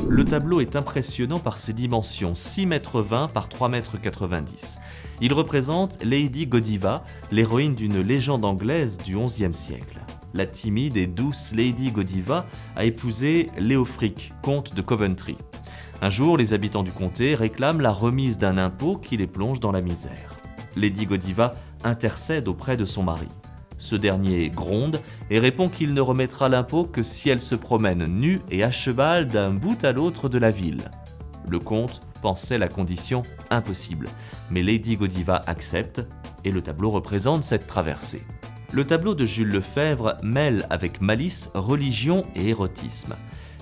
Le tableau est impressionnant par ses dimensions, 6,20 m par 3,90 m. Il représente Lady Godiva, l'héroïne d'une légende anglaise du XIe siècle. La timide et douce Lady Godiva a épousé Leofric, comte de Coventry. Un jour, les habitants du comté réclament la remise d'un impôt qui les plonge dans la misère. Lady Godiva intercède auprès de son mari. Ce dernier gronde et répond qu'il ne remettra l'impôt que si elle se promène nue et à cheval d'un bout à l'autre de la ville. Le comte pensait la condition impossible, mais Lady Godiva accepte et le tableau représente cette traversée. Le tableau de Jules Lefebvre mêle avec malice religion et érotisme.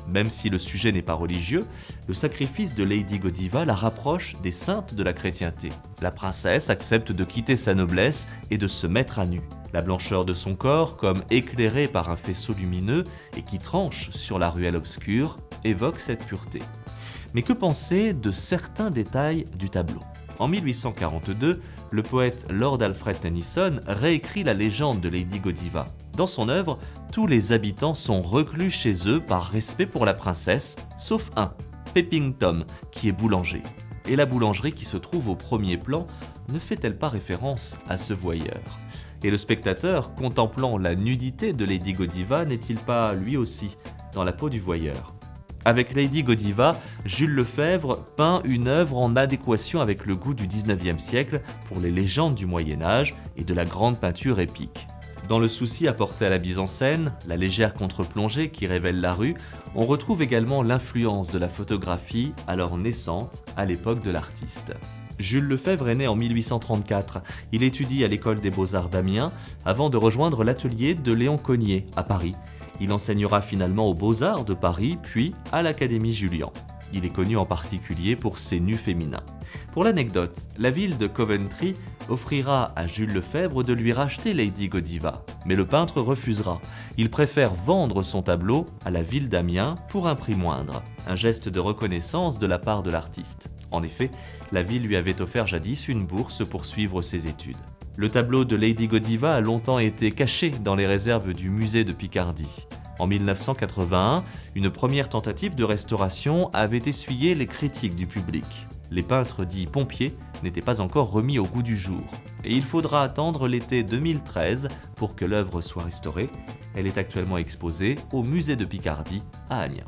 Même si le sujet n'est pas religieux, le sacrifice de Lady Godiva la rapproche des saintes de la chrétienté. La princesse accepte de quitter sa noblesse et de se mettre à nu. La blancheur de son corps, comme éclairée par un faisceau lumineux et qui tranche sur la ruelle obscure, évoque cette pureté. Mais que penser de certains détails du tableau ? En 1842, le poète Lord Alfred Tennyson réécrit la légende de Lady Godiva. Dans son œuvre, tous les habitants sont reclus chez eux par respect pour la princesse, sauf un, Peeping Tom, qui est boulanger. Et la boulangerie qui se trouve au premier plan ne fait-elle pas référence à ce voyeur ? Et le spectateur, contemplant la nudité de Lady Godiva, n'est-il pas lui aussi dans la peau du voyeur ? Avec Lady Godiva, Jules Lefebvre peint une œuvre en adéquation avec le goût du XIXe siècle pour les légendes du Moyen-Âge et de la grande peinture épique. Dans le souci apporté à la mise en scène, la légère contre-plongée qui révèle la rue, on retrouve également l'influence de la photographie alors naissante à l'époque de l'artiste. Jules Lefebvre est né en 1834. Il étudie à l'école des Beaux-Arts d'Amiens avant de rejoindre l'atelier de Léon Cogniet à Paris. Il enseignera finalement aux Beaux-Arts de Paris, puis à l'Académie Julian. Il est connu en particulier pour ses nus féminins. Pour l'anecdote, la ville de Coventry offrira à Jules Lefebvre de lui racheter Lady Godiva, mais le peintre refusera. Il préfère vendre son tableau à la ville d'Amiens pour un prix moindre, un geste de reconnaissance de la part de l'artiste. En effet, la ville lui avait offert jadis une bourse pour suivre ses études. Le tableau de Lady Godiva a longtemps été caché dans les réserves du musée de Picardie. En 1981, une première tentative de restauration avait essuyé les critiques du public. Les peintres dits pompiers n'étaient pas encore remis au goût du jour. Et il faudra attendre l'été 2013 pour que l'œuvre soit restaurée. Elle est actuellement exposée au musée de Picardie à Amiens.